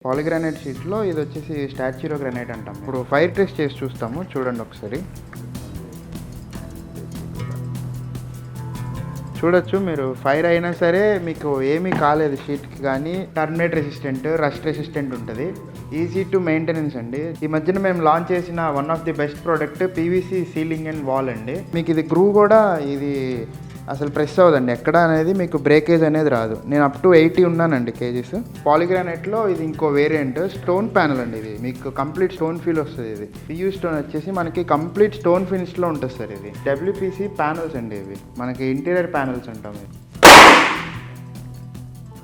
Polygranite షీట్లో ఇది వచ్చేసి స్టాచ్యూరో గ్రానైట్ అంటాం. ఇప్పుడు ఫైర్ టెస్ట్ చేసి చూస్తాము, చూడండి ఒకసారి. చూడొచ్చు మీరు, ఫైర్ అయినా సరే మీకు ఏమీ కాలేదు షీట్కి. కానీ టర్మినేట్ రెసిస్టెంట్, రస్ట్ రెసిస్టెంట్ ఉంటుంది. ఈజీ టు మెయింటెనెన్స్ అండి. ఈ మధ్యన మేము లాంచ్ చేసిన one of the best product PVC ceiling and wall అండి. మీకు ఇది గ్రూ కూడా ఇది అసలు ప్రెస్ అవ్వదండి ఎక్కడ అనేది, మీకు బ్రేకేజ్ అనేది రాదు. నేను అప్ టు 80 ఉన్నానండి కేజీస్. పాలిగ్రానైట్లో ఇది ఇంకో వేరియంట్ స్టోన్ ప్యానల్ అండి. ఇది మీకు కంప్లీట్ స్టోన్ ఫీల్ వస్తుంది. ఇది పియూ స్టోన్ వచ్చేసి మనకి కంప్లీట్ స్టోన్ ఫినిష్లో ఉంటుంది సార్. ఇది డబ్ల్యూపీసీ ప్యానల్స్ అండి. ఇవి మనకి ఇంటీరియర్ ప్యానల్స్ అంటాం.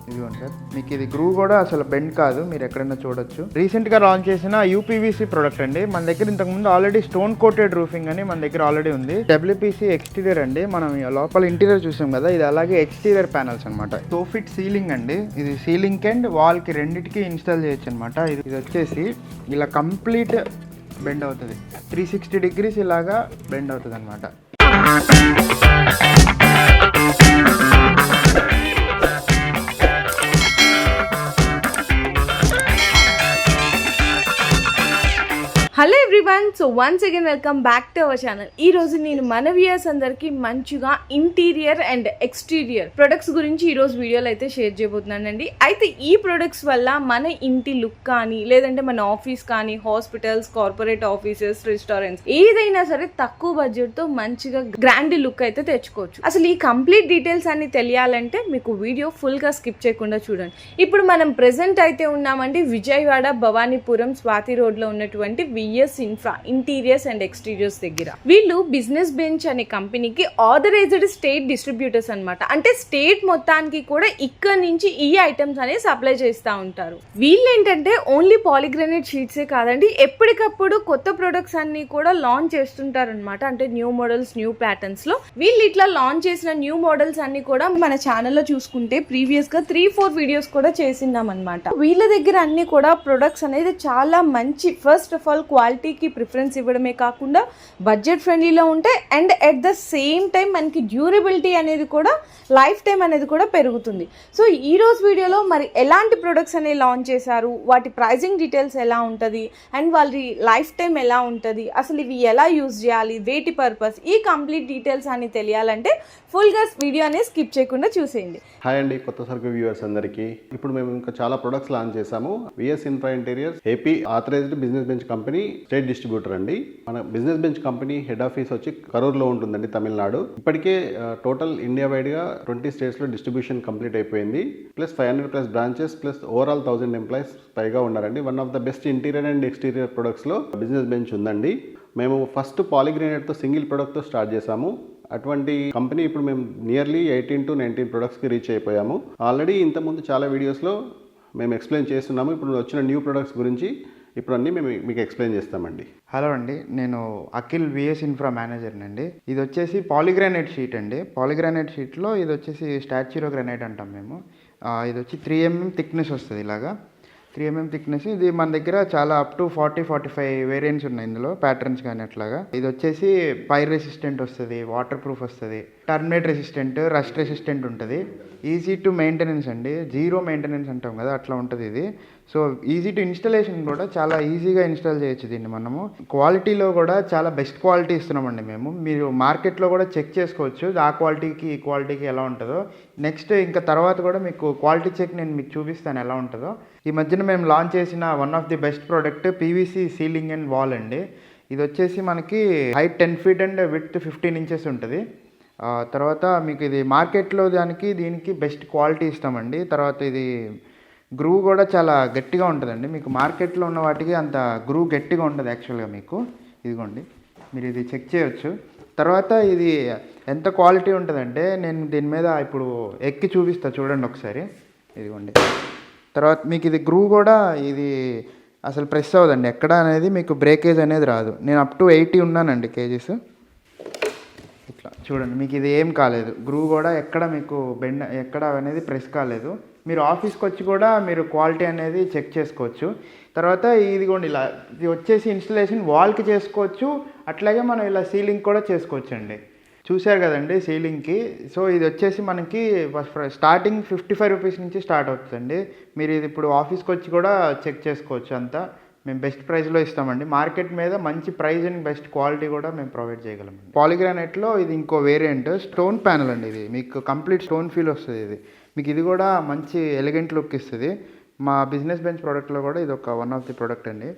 ఇదిగోండి సార్, మీకు ఇది గ్రూ కూడా అసలు బెండ్ కాదు, మీరు ఎక్కడైనా చూడొచ్చు. రీసెంట్గా లాంచ్ చేసిన యూపీవీసీ ప్రోడక్ట్ అండి. మన దగ్గర ఇంతకుముందు ఆల్రెడీ స్టోన్ కోటెడ్ రూఫింగ్ అని మన దగ్గర ఆల్రెడీ ఉంది. డబ్ల్యూపీసీ ఎక్స్టీరియర్ అండి. మనం లోపల ఇంటీరియర్ చూసాం కదా, ఇది అలాగే ఎక్స్టీరియర్ ప్యానల్స్ అనమాట. సోఫిట్ సీలింగ్ అండి. ఇది సీలింగ్ అండ్ వాల్కి రెండింటికి ఇన్స్టాల్ చేయొచ్చు అనమాట. ఇది వచ్చేసి ఇలా కంప్లీట్ బెండ్ అవుతుంది, 360 degrees ఇలాగా బెండ్ అవుతుంది అనమాట. Hello everyone, so once again welcome back to our channel. ఈ రోజు నేను మన వ్యూయర్స్ అందరికి మంచిగా ఇంటీరియర్ అండ్ ఎక్స్టీరియర్ ప్రొడక్ట్స్ గురించి ఈ రోజు వీడియోలో అయితే షేర్ చేయబోతున్నానండి. అయితే ఈ ప్రొడక్ట్స్ వల్ల మన ఇంటి లుక్ కానీ, లేదంటే మన ఆఫీస్ కానీ, హాస్పిటల్స్, కార్పొరేట్ ఆఫీసెస్, రెస్టారెంట్స్ ఏదైనా సరే తక్కువ బడ్జెట్ తో మంచిగా గ్రాండ్ లుక్ అయితే తెచ్చుకోవచ్చు. అసలు ఈ కంప్లీట్ డీటెయిల్స్ అన్ని తెలియాలంటే మీకు వీడియో ఫుల్ గా స్కిప్ చేయకుండా చూడండి. ఇప్పుడు మనం ప్రెసెంట్ అయితే ఉన్నామండి విజయవాడ భవానీపురం స్వాతి రోడ్ లో ఉన్నటువంటి VS infra interiors and exteriors దగ్గర. వీళ్ళు బిజినెస్ బెంచ్ అనే కంపెనీకి ఆథరైజ్డ్ స్టేట్ డిస్ట్రిబ్యూటర్స్ అనమాట. అంటే స్టేట్ మొత్తానికి కూడా ఇక్కడ నుంచి ఈ ఐటమ్స్ అనేవి సప్లై చేస్తూ ఉంటారు. వీళ్ళు ఏంటంటే ఓన్లీ పాలిగ్రానైట్ షీట్సే కాదండి, ఎప్పటికప్పుడు కొత్త ప్రొడక్ట్స్ అన్ని కూడా లాంచ్ చేస్తుంటారు అనమాట. అంటే న్యూ మోడల్స్, న్యూ ప్యాటర్న్స్ లో వీళ్ళు ఇట్లా లాంచ్ చేసిన న్యూ మోడల్స్ అన్ని కూడా మన ఛానల్లో చూసుకుంటే ప్రీవియస్ గా 3-4 వీడియోస్ కూడా చేసినాం అనమాట. వీళ్ళ దగ్గర అన్ని కూడా ప్రొడక్ట్స్ అనేది చాలా మంచి, ఫస్ట్ ఆఫ్ ఆల్ క్వాలిటీకి ప్రిఫరెన్స్ ఇవ్వడమే కాకుండా బడ్జెట్ ఫ్రెండ్లీలో ఉంటాయి. And at the same time మనకి డ్యూరబిలిటీ అనేది కూడా, లైఫ్ టైం అనేది కూడా పెరుగుతుంది. సో ఈ రోజు వీడియోలో మరి ఎలాంటి ప్రొడక్ట్స్ అనేవి లాంచ్ చేశారు, వాటి ప్రైజింగ్ డీటెయిల్స్ ఎలా ఉంటుంది, అండ్ వాళ్ళ లైఫ్ టైం ఎలా ఉంటుంది, అసలు ఇవి ఎలా యూజ్ చేయాలి, వేటి పర్పస్, ఈ కంప్లీట్ డీటెయిల్స్ అని తెలియాలంటే ఫుల్గా వీడియో అనేది స్కిప్ చేయకుండా చూసేయండి. హాయ్ అండి, కొత్త సరుకు వ్యూవర్స్ అందరికీ. ఇప్పుడు మేము ఇంకా చాలా ప్రొడక్ట్స్ లాంచ్ చేసాము. VS infra interiors AP authorized business bench company state distributor అండి. మన business bench company head office వచ్చి కరూర్లో ఉంటుందండి, తమిళనాడు. ఇప్పటికే టోటల్ ఇండియా వైడ్ గా 20 states లో డిస్ట్రిబ్యూషన్ కంప్లీట్ అయిపోయింది. Plus 500+ branches, plus overall 1000 employees పైగా ఉన్నారండి. One of the best interior and exterior products లో బిజినెస్ బెంచ్ ఉందండి. మేము ఫస్ట్ పాలిగ్రానైట్ తో సింగిల్ ప్రొడక్ట్ తో స్టార్ట్ చేసాము. అటువంటి కంపెనీ ఇప్పుడు మేము నియర్లీ 18 to 19 ప్రొడక్ట్స్కి రీచ్ అయిపోయాము. ఆల్రెడీ ఇంతకుముందు చాలా వీడియోస్లో మేము ఎక్స్ప్లెయిన్ చేస్తున్నాము. ఇప్పుడు వచ్చిన న్యూ ప్రొడక్ట్స్ గురించి ఇప్పుడు అన్నీ మేము మీకు ఎక్స్ప్లెయిన్ చేస్తామండి. హలో అండి, నేను అఖిల్ విఎస్ ఇన్ఫ్రా మేనేజర్నండి. ఇది వచ్చేసి పాలిగ్రానైట్ షీట్ అండి. పాలిగ్రానైట్ షీట్లో ఇది వచ్చేసి స్టాచ్యూరో గ్రానైట్ అంటాం మేము. ఇది వచ్చి 3 mm థిక్నెస్ వస్తుంది, ఇలాగా 3 mm థిక్నెస్. ఇది మన దగ్గర చాలా అప్ టు 40-45 వేరియంట్స్ ఉన్నాయి ఇందులో, ప్యాటర్న్స్ కానీ అట్లాగా. ఇది వచ్చేసి ఫైర్ రెసిస్టెంట్ వస్తుంది, వాటర్ ప్రూఫ్ వస్తుంది, టర్మినేట్ రెసిస్టెంట్, రస్ట్ రెసిస్టెంట్ ఉంటుంది. ఈజీ టు మెయింటెనెన్స్ అండి, జీరో మెయింటెనెన్స్ అంటాం కదా, అట్లా ఉంటుంది ఇది. సో ఈజీ టు ఇన్స్టలేషన్ కూడా చాలా ఈజీగా ఇన్స్టాల్ చేయొచ్చు దీన్ని మనము. క్వాలిటీలో కూడా చాలా బెస్ట్ క్వాలిటీ ఇస్తున్నామండి మేము. మీరు మార్కెట్లో కూడా చెక్ చేసుకోవచ్చు ఆ క్వాలిటీకి ఈ క్వాలిటీకి ఎలా ఉంటుందో. నెక్స్ట్ ఇంకా తర్వాత కూడా మీకు క్వాలిటీ చెక్ నేను మీకు చూపిస్తాను ఎలా ఉంటుందో. ఈ మధ్యన మేము లాంచ్ చేసిన one of the best product PVC ceiling and wall అండి. ఇది వచ్చేసి మనకి height 10 feet and width 15 inches ఉంటుంది. తర్వాత మీకు ఇది మార్కెట్లో దీనికి బెస్ట్ క్వాలిటీ ఇస్తామండి. తర్వాత ఇది గ్రూ కూడా చాలా గట్టిగా ఉంటుందండి. మీకు మార్కెట్లో ఉన్న వాటికి అంత గ్రూ గట్టిగా ఉంటుంది యాక్చువల్గా. మీకు ఇదిగోండి, మీరు ఇది చెక్ చేయొచ్చు. తర్వాత ఇది ఎంత క్వాలిటీ ఉంటుందంటే నేను దీని మీద ఇప్పుడు ఎక్కి చూపిస్తా, చూడండి ఒకసారి. ఇదిగోండి, తర్వాత మీకు ఇది గ్రూ కూడా ఇది అసలు ప్రెస్ అవ్వదండి ఎక్కడ అనేది, మీకు బ్రేకేజ్ అనేది రాదు. నేను అప్ టు 80 ఉన్నానండి కేజీస్. ఇట్లా చూడండి, మీకు ఇది ఏం కాలేదు. గ్రూ కూడా ఎక్కడ మీకు బెండ్ ఎక్కడ అనేది ప్రెస్ కాలేదు. మీరు ఆఫీస్కి వచ్చి కూడా మీరు క్వాలిటీ అనేది చెక్ చేసుకోవచ్చు. తర్వాత ఇదిగోండి, ఇలా ఇది వచ్చేసి ఇన్స్టలేషన్ వాల్కి చేసుకోవచ్చు, అట్లాగే మనం ఇలా సీలింగ్ కూడా చేసుకోవచ్చు అండి. చూశారు కదండి సీలింగ్కి. సో ఇది వచ్చేసి మనకి స్టార్టింగ్ 55 రూపీస్ నుంచి స్టార్ట్ అవుతుందండి. మీరు ఇది ఇప్పుడు ఆఫీస్కి వచ్చి కూడా చెక్ చేసుకోవచ్చు అంతా. మేము బెస్ట్ ప్రైస్లో ఇస్తామండి. మార్కెట్ మీద మంచి ప్రైస్ అండ్ బెస్ట్ క్వాలిటీ కూడా మేము ప్రొవైడ్ చేయగలం. పాలిగ్రానైట్లో ఇది ఇంకో వేరియంట్ స్టోన్ ప్యానల్ అండి. ఇది మీకు కంప్లీట్ స్టోన్ ఫీల్ వస్తుంది. ఇది మీకు ఇది కూడా మంచి ఎలిగెంట్ లుక్ ఇస్తుంది. మా బిజినెస్ బెంచ్ ప్రోడక్ట్లో కూడా ఇది ఒక వన్ ఆఫ్ ది ప్రోడక్ట్ అండి.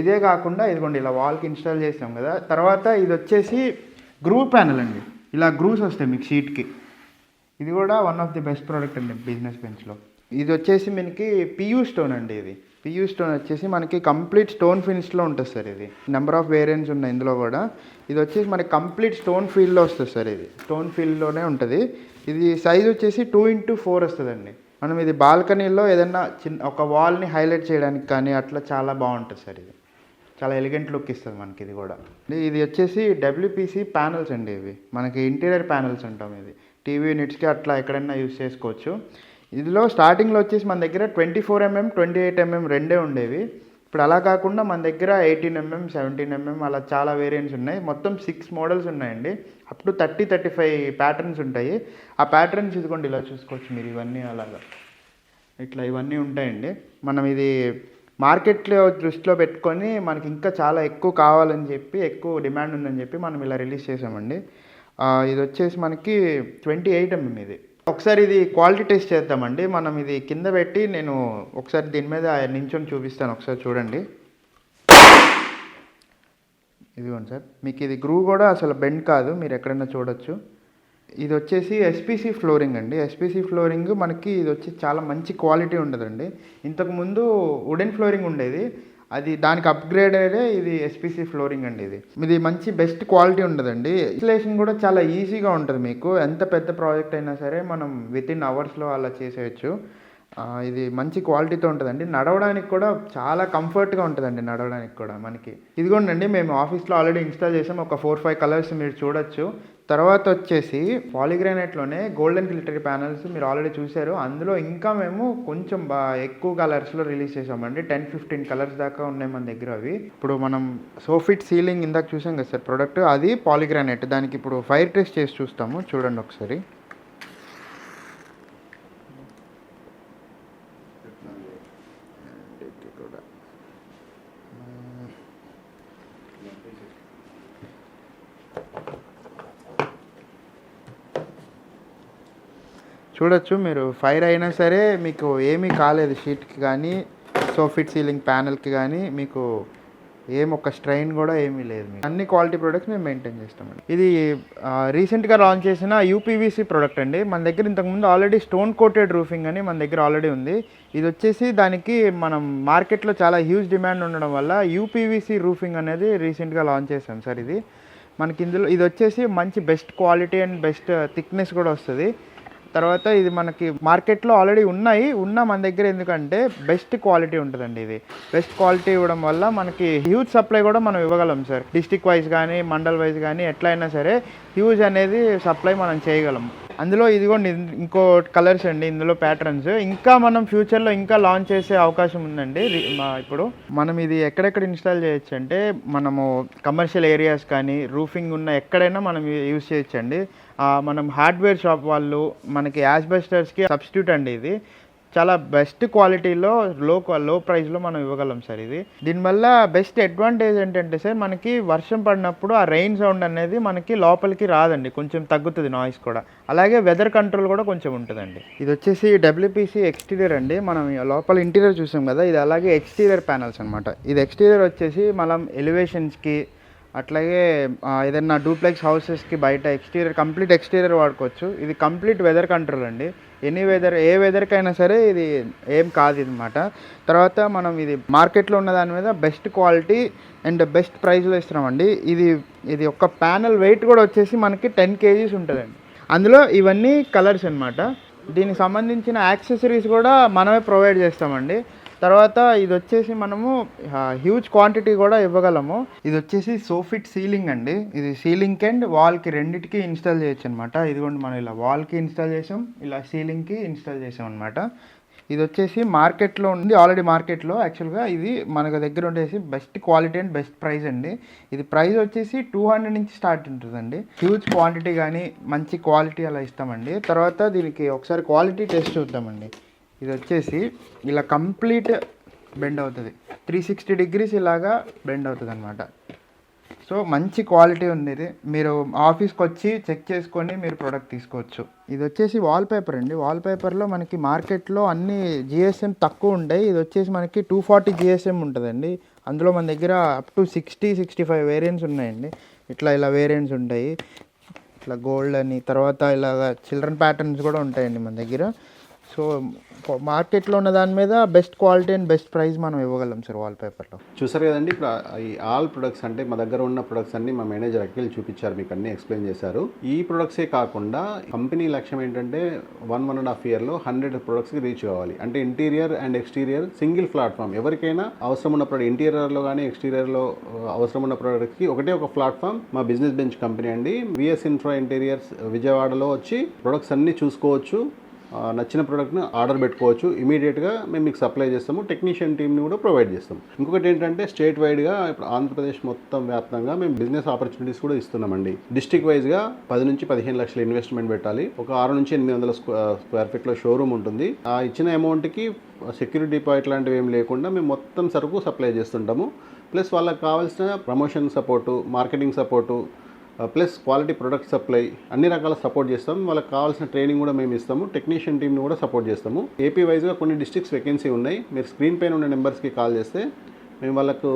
ఇదే కాకుండా ఇదిగోండి ఇలా వాల్కి ఇన్స్టాల్ చేసాం కదా. తర్వాత ఇది వచ్చేసి గ్రూ ప్యానల్ అండి. ఇలా గ్రూస్ వస్తాయి మీకు షీట్కి. ఇది కూడా one of the best product అండి బిజినెస్ బెంచ్లో. ఇది వచ్చేసి మనకి పియూ స్టోన్ అండి. ఇది పియూ స్టోన్ వచ్చేసి మనకి కంప్లీట్ స్టోన్ ఫినిష్లో ఉంటుంది సార్. ఇది నెంబర్ ఆఫ్ వేరియంట్స్ ఉన్నాయి ఇందులో కూడా. ఇది వచ్చేసి మనకి కంప్లీట్ స్టోన్ ఫీల్డ్లో వస్తుంది సార్. ఇది స్టోన్ ఫీల్డ్లోనే ఉంటుంది. ఇది సైజ్ వచ్చేసి 2x4 వస్తుందండి. మనం ఇది బాల్కనీలో ఏదైనా ఒక వాల్ని హైలైట్ చేయడానికి కానీ అట్లా చాలా బాగుంటుంది సార్. ఇది చాలా ఎలిగెంట్ లుక్ ఇస్తుంది మనకి. ఇది కూడా ఇది వచ్చేసి డబ్ల్యూపీసీ ప్యానల్స్ అండి. ఇవి మనకి ఇంటీరియర్ ప్యానల్స్ అంటాం. ఇది టీవీ యూనిట్స్కి అట్లా ఎక్కడైనా యూజ్ చేసుకోవచ్చు. ఇందులో స్టార్టింగ్లో వచ్చేసి మన దగ్గర 24mm 28mm రెండే ఉండేవి. ఇప్పుడు అలా కాకుండా మన దగ్గర 18mm 17mm అలా చాలా వేరియంట్స్ ఉన్నాయి. మొత్తం 6 మోడల్స్ ఉన్నాయండి. అప్ టు 30-35 ప్యాటర్న్స్ ఉంటాయి. ఆ ప్యాటర్న్స్ ఇదిగోండి ఇలా చూసుకోవచ్చు మీరు. ఇవన్నీ అలాగా ఇట్లా ఇవన్నీ ఉంటాయండి. మనం ఇది మార్కెట్లో దృష్టిలో పెట్టుకొని మనకి ఇంకా చాలా ఎక్కువ కావాలని చెప్పి, ఎక్కువ డిమాండ్ ఉందని చెప్పి మనం ఇలా రిలీజ్ చేసామండి. ఇది వచ్చేసి మనకి 28mm. ఇది ఒకసారి ఇది క్వాలిటీ టెస్ట్ చేద్దామండి. మనం ఇది కింద పెట్టి నేను ఒకసారి దీని మీద నించొని చూపిస్తాను. ఒకసారి చూడండి. ఇదిగోండి సార్, మీకు ఇది గ్రూ కూడా అసలు బెండ్ కాదు, మీరు ఎక్కడైనా చూడొచ్చు. ఇది వచ్చేసి ఎస్పీసీ ఫ్లోరింగ్ అండి. ఎస్పీసీ ఫ్లోరింగ్ మనకి ఇది వచ్చి చాలా మంచి క్వాలిటీ ఉండదండి. ఇంతకుముందు వుడెన్ ఫ్లోరింగ్ ఉండేది, అది దానికి అప్గ్రేడ్ అయ్యే ఇది ఎస్పీసీ ఫ్లోరింగ్ అండి. ఇది మంచి బెస్ట్ క్వాలిటీ ఉండదండి. ఇన్స్టలేషన్ కూడా చాలా ఈజీగా ఉంటుంది. మీకు ఎంత పెద్ద ప్రాజెక్ట్ అయినా సరే మనం వితిన్ అవర్స్లో అలా చేసేయచ్చు. ఇది మంచి క్వాలిటీతో ఉంటుందండి. నడవడానికి కూడా చాలా కంఫర్ట్గా ఉంటుందండి నడవడానికి కూడా మనకి. ఇదిగోండి మేము ఆఫీస్లో ఆల్రెడీ ఇన్స్టాల్ చేసాం. ఒక 4-5 కలర్స్ మీరు చూడొచ్చు. తర్వాత వచ్చేసి పాలిగ్రానైట్లోనే గోల్డెన్ గ్లిటరీ ప్యానల్స్ మీరు ఆల్రెడీ చూశారు. అందులో ఇంకా మేము కొంచెం ఎక్కువ కలర్స్లో రిలీజ్ చేసామండి. 10-15 కలర్స్ దాకా ఉన్నాయి మన దగ్గర. అవి ఇప్పుడు మనం సోఫిట్ సీలింగ్ ఇందాక చూసాం కదా సార్ ప్రోడక్ట్, అది పాలిగ్రానైట్. దానికి ఇప్పుడు ఫైర్ టెస్ట్ చేసి చూస్తాము. చూడండి ఒకసారి. చూడొచ్చు మీరు, ఫైర్ అయినా సరే మీకు ఏమీ కాలేదు. షీట్కి కానీ సోఫిట్ సీలింగ్ ప్యానల్కి కానీ మీకు ఒక స్ట్రెయిన్ కూడా ఏమీ లేదు. మీకు అన్ని క్వాలిటీ ప్రొడక్ట్స్ మేము మెయింటైన్ చేస్తామండి. ఇది రీసెంట్గా లాంచ్ చేసిన యూపీవీసీ ప్రోడక్ట్ అండి. మన దగ్గర ఇంతకుముందు ఆల్రెడీ స్టోన్ కోటెడ్ రూఫింగ్ అని మన దగ్గర ఆల్రెడీ ఉంది. ఇది వచ్చేసి దానికి మనం మార్కెట్లో చాలా హ్యూజ్ డిమాండ్ ఉండడం వల్ల యూపీవీసీ రూఫింగ్ అనేది రీసెంట్గా లాంచ్ చేసాం సార్. ఇది మనకి ఇందులో ఇది వచ్చేసి మంచి best quality and best thickness కూడా వస్తుంది. తర్వాత ఇది మనకి మార్కెట్లో ఆల్రెడీ ఉన్న మన దగ్గర ఎందుకంటే బెస్ట్ క్వాలిటీ ఉంటుందండి. ఇది బెస్ట్ క్వాలిటీ ఇవ్వడం వల్ల మనకి హ్యూజ్ సప్లై కూడా మనం ఇవ్వగలం సార్. డిస్ట్రిక్ట్ వైజ్ కానీ మండల్ వైజ్ కానీ ఎట్లయినా సరే హ్యూజ్ అనేది సప్లై మనం చేయగలం. అందులో ఇదిగోండి ఇంకో కలర్స్ అండి, ఇందులో ప్యాటర్న్స్ ఇంకా మనం ఫ్యూచర్లో ఇంకా లాంచ్ చేసే అవకాశం ఉందండి. ఇప్పుడు మనం ఇది ఎక్కడెక్కడ ఇన్స్టాల్ చేయొచ్చు అంటే మనము కమర్షియల్ ఏరియాస్ కానీ రూఫింగ్ ఉన్న ఎక్కడైనా మనం యూజ్ చేయొచ్చండి. మనం హార్డ్వేర్ షాప్ వాళ్ళు మనకి యాస్బెస్టర్స్కి సబ్స్టిట్యూట్ అండి. ఇది చాలా బెస్ట్ క్వాలిటీలో లో ప్రైస్లో మనం ఇవ్వగలం సార్. ఇది దీనివల్ల బెస్ట్ అడ్వాంటేజ్ ఏంటంటే సార్, మనకి వర్షం పడినప్పుడు ఆ రెయిన్ సౌండ్ అనేది మనకి లోపలికి రాదండి, కొంచెం తగ్గుతుంది నాయిస్ కూడా. అలాగే వెదర్ కంట్రోల్ కూడా కొంచెం ఉంటుందండి. ఇది వచ్చేసి డబ్ల్యూపీసీ ఎక్స్టీరియర్ అండి. మనం లోపల ఇంటీరియర్ చూసాం కదా, ఇది అలాగే ఎక్స్టీరియర్ ప్యానల్స్ అనమాట. ఇది ఎక్స్టీరియర్ వచ్చేసి మనం ఎలివేషన్స్కి అట్లాగే ఏదైనా డూప్లెక్స్ హౌసెస్కి బయట కంప్లీట్ ఎక్స్టీరియర్ వాడుకోవచ్చు. ఇది కంప్లీట్ వెదర్ కంట్రోల్ అండి. ఎనీ వెదర్, ఏ వెదర్కైనా సరే ఇది ఏం కాదు అనమాట. తర్వాత మనం ఇది మార్కెట్లో ఉన్న దాని మీద బెస్ట్ క్వాలిటీ అండ్ బెస్ట్ ప్రైస్లో ఇస్తున్నామండి. ఇది ఒక ప్యానల్ వెయిట్ కూడా వచ్చేసి మనకి 10 kgs ఉంటుందండి. అందులో ఇవన్నీ కలర్స్ అనమాట. దీనికి సంబంధించిన యాక్సెసరీస్ కూడా మనమే ప్రొవైడ్ చేస్తామండి. తర్వాత ఇది వచ్చేసి మనము హ్యూజ్ క్వాంటిటీ కూడా ఇవ్వగలము. ఇది వచ్చేసి సోఫిట్ సీలింగ్ అండి. ఇది సీలింగ్ అండ్ వాల్కి రెండింటికి ఇన్స్టాల్ చేయొచ్చు అనమాట. ఇదిగోండి మనం ఇలా వాల్కి ఇన్స్టాల్ చేసాం, ఇలా సీలింగ్కి ఇన్స్టాల్ చేసాం అనమాట. ఇది వచ్చేసి మార్కెట్లో ఉంది, ఆల్రెడీ మార్కెట్లో. యాక్చువల్గా ఇది మన దగ్గర ఉండేసి best quality and best price అండి. ఇది ప్రైస్ వచ్చేసి 200 నుంచి స్టార్ట్ ఉంటుందండి. హ్యూజ్ క్వాంటిటీ కానీ మంచి క్వాలిటీ అలా ఇస్తామండి. తర్వాత దీనికి ఒకసారి క్వాలిటీ టెస్ట్ చూద్దామండి. ఇది వచ్చేసి ఇలా కంప్లీట్ బెండ్ అవుతుంది, 360 degrees ఇలాగా బెండ్ అవుతుంది అనమాట. సో మంచి క్వాలిటీ ఉంది ఇది. మీరు ఆఫీస్కి వచ్చి చెక్ చేసుకొని మీరు ప్రోడక్ట్ తీసుకోవచ్చు. ఇది వచ్చేసి వాల్పేపర్ అండి. వాల్పేపర్లో మనకి మార్కెట్లో అన్ని జిఎస్ఎం తక్కువ ఉంటాయి. ఇది వచ్చేసి మనకి 240 జిఎస్ఎం ఉంటుందండి. అందులో మన దగ్గర అప్ టు 60-65 వేరియంట్స్ ఉన్నాయండి. ఇలా వేరియంట్స్ ఉంటాయి, ఇట్లా గోల్డ్ అని, తర్వాత ఇలాగ చిల్డ్రన్ ప్యాటర్న్స్ కూడా ఉంటాయండి మన దగ్గర. సో మార్కెట్లో ఉన్న దాని మీద best quality and best price మనం ఇవ్వగలం సార్ వాల్పేపర్లో. చూసారు కదండి, ఇప్పుడు ఈ ఆల్ ప్రొడక్ట్స్ అంటే మా దగ్గర ఉన్న ప్రొడక్ట్స్ అన్ని మా మేనేజర్ అఖిల్ చూపించారు, మీకు అన్ని ఎక్స్ప్లెయిన్ చేశారు. ఈ ప్రొడక్ట్సే కాకుండా కంపెనీ లక్ష్యం ఏంటంటే 1.5 yearలో 100 ప్రొడక్ట్స్కి రీచ్ కావాలి. అంటే interior and exterior single platform. ఎవరికైనా అవసరం ఉన్న ప్రోడక్ట్, ఇంటీరియర్లో కానీ ఎక్స్టీరియర్లో అవసరం ఉన్న ప్రోడక్ట్కి ఒకటే ఒక ప్లాట్ఫామ్ మా బిజినెస్ బెంచ్ కంపెనీ అండి. విఎస్ ఇన్ఫ్రా ఇంటీరియర్స్ విజయవాడలో వచ్చి ప్రొడక్ట్స్ అన్నీ చూసుకోవచ్చు. నచ్చిన ప్రోడక్ట్ని ఆర్డర్ పెట్టుకోవచ్చు. ఇమీడియట్గా మేము మీకు సప్లై చేస్తాము. టెక్నీషియన్ టీమ్ని కూడా ప్రొవైడ్ చేస్తాం. ఇంకొకటి ఏంటంటే స్టేట్ వైడ్గా ఇప్పుడు ఆంధ్రప్రదేశ్ మొత్తం వ్యాప్తంగా మేము బిజినెస్ ఆపర్చునిటీస్ కూడా ఇస్తున్నామండి. డిస్ట్రిక్ట్ వైజ్గా 10 నుంచి 15 లక్షల ఇన్వెస్ట్మెంట్ పెట్టాలి. ఒక 6 నుంచి 800 స్క్వేర్ ఫీట్లో షోరూమ్ ఉంటుంది. ఆ ఇచ్చిన అమౌంట్కి సెక్యూరిటీ డిపాజిట్ లాంటివి ఏం లేకుండా మేము మొత్తం సరుకు సప్లై చేస్తుంటాము. ప్లస్ వాళ్ళకి కావాల్సిన promotion support, marketing support, plus quality product supply, అన్ని రకాల సపోర్ట్ చేస్తాం. వాళ్ళకి కావాల్సిన ట్రైనింగ్ కూడా మేము ఇస్తాము. టెక్నీషియన్ టీమ్ని కూడా సపోర్ట్ చేస్తాము. ఏపీ వైజ్గా కొన్ని డిస్ట్రిక్ట్స్ వేకెన్సీ ఉన్నాయి. మీరు స్క్రీన్ పైన ఉన్న నెంబర్స్కి కాల్ చేస్తే మేము వాళ్ళకు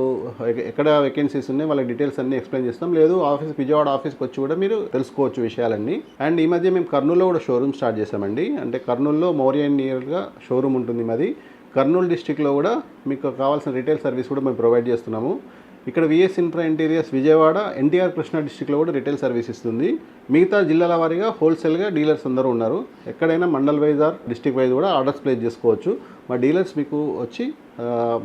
ఎక్కడ వేకెన్సీస్ ఉన్నాయి వాళ్ళకి డీటెయిల్స్ అన్నీ ఎక్స్ప్లెయిన్ చేస్తాం. లేదు విజయవాడ ఆఫీస్కి వచ్చి కూడా మీరు తెలుసుకోవచ్చు విషయాలన్నీ. అండ్ ఈ మధ్య మేము కర్నూలులో కూడా షోరూమ్ స్టార్ట్ చేసామండి. అంటే కర్నూలులో మౌర్య నియర్గా షోరూమ్ ఉంటుంది మాది. కర్నూలు డిస్ట్రిక్ట్లో కూడా మీకు కావాల్సిన రిటైల్ సర్వీస్ కూడా మేము ప్రొవైడ్ చేస్తున్నాము. ఇక్కడ VS infra interiors Vijayawada, NTR Krishna డిస్ట్రిక్ట్లో కూడా రిటైల్ సర్వీస్ ఇస్తుంది. మిగతా జిల్లాల వారీగా హోల్సేల్గా డీలర్స్ అందరూ ఉన్నారు. ఎక్కడైనా mandal wise or district wise కూడా ఆర్డర్స్ ప్లేస్ చేసుకోవచ్చు. మా డీలర్స్ మీకు వచ్చి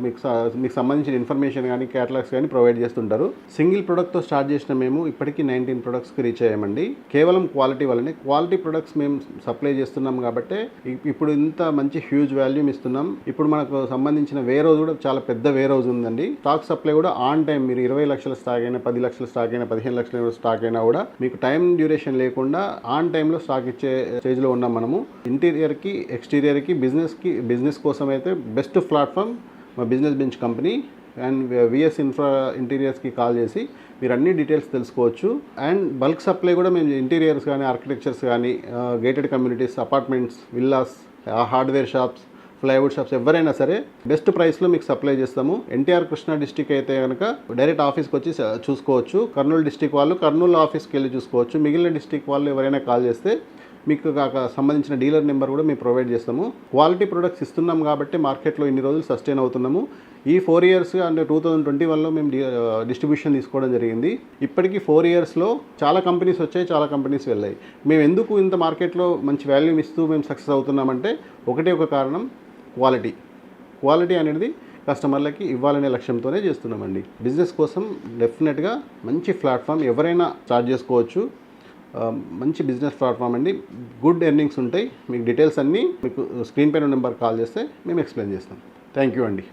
మీకు సంబంధించిన ఇన్ఫర్మేషన్ కానీ క్యాటలాగ్స్ కానీ ప్రొవైడ్ చేస్తుంటారు. సింగిల్ ప్రొడక్ట్తో స్టార్ట్ చేసిన మేము ఇప్పటికీ 19 ప్రొడక్ట్స్కి రీచ్ అయ్యామండి. కేవలం క్వాలిటీ వల్లనే. క్వాలిటీ ప్రొడక్ట్స్ మేము సప్లై చేస్తున్నాం కాబట్టి ఇప్పుడు ఇంత మంచి హ్యూజ్ వాల్యూమ్ ఇస్తున్నాం. ఇప్పుడు మనకు సంబంధించిన వేర్ హౌస్ కూడా చాలా పెద్ద వేర్ హౌస్ ఉందండి. స్టాక్ సప్లై కూడా ఆన్ టైం. మీరు 20 లక్షల స్టాక్ అయినా, 10 లక్షల స్టాక్ అయినా, 15 లక్షల స్టాక్ అయినా కూడా మీకు టైం డ్యూరేషన్ లేకుండా ఆన్ టైంలో స్టాక్ ఇచ్చే స్టేజ్లో ఉన్నాం మనము. ఇంటీరియర్కి ఎక్స్టీరియర్కి బిజినెస్ కోసం అయితే బెస్ట్ ప్లాట్ఫామ్ మా business bench company. And VS infra ఇంటీరియర్స్కి కాల్ చేసి మీరు అన్ని డీటెయిల్స్ తెలుసుకోవచ్చు. అండ్ బల్క్ సప్లై కూడా మేము ఇంటీరియర్స్ కానీ, ఆర్కిటెక్చర్స్ కానీ, gated communities, apartments, villas, hardware shops, plywood shops ఎవరైనా సరే బెస్ట్ ప్రైస్లో మీకు సప్లై చేస్తాము. ఎన్టీఆర్ కృష్ణా డిస్టిక్ అయితే కనుక డైరెక్ట్ ఆఫీస్కి వచ్చి చూసుకోవచ్చు. కర్నూలు డిస్టిక్ వాళ్ళు కర్నూలు ఆఫీస్కి వెళ్ళి చూసుకోవచ్చు. మిగిలిన డిస్టిక్ వాళ్ళు ఎవరైనా కాల్ చేస్తే మీకు సంబంధించిన డీలర్ నెంబర్ కూడా మేము ప్రొవైడ్ చేస్తాము. క్వాలిటీ ప్రొడక్ట్స్ ఇస్తున్నాం కాబట్టి మార్కెట్లో ఇన్ని రోజులు సస్టైన్ అవుతున్నాము. ఈ 4 years అంటే 2021లో మేము డిస్ట్రిబ్యూషన్ తీసుకోవడం జరిగింది. ఇప్పటికీ 4 yearsలో చాలా కంపెనీస్ వచ్చాయి, చాలా కంపెనీస్ వెళ్ళాయి. మేము ఎందుకు ఇంత మార్కెట్లో మంచి వాల్యూమ్ ఇస్తూ మేము సక్సెస్ అవుతున్నామంటే ఒకటే ఒక కారణం, క్వాలిటీ అనేది కస్టమర్లకి ఇవ్వాలనే లక్ష్యంతోనే చేస్తున్నామండి. బిజినెస్ కోసం డెఫినెట్గా మంచి ప్లాట్ఫామ్, ఎవరైనా స్టార్ట్ చేసుకోవచ్చు. మంచి బిజినెస్ ప్లాట్ఫామ్ అండి. గుడ్ ఎర్నింగ్స్ ఉంటాయి. మీకు డీటెయిల్స్ అన్నీ మీకు స్క్రీన్ పైన నెంబర్ కాల్ చేస్తే మేము ఎక్స్ప్లెయిన్ చేస్తాం. థ్యాంక్ యూ అండి.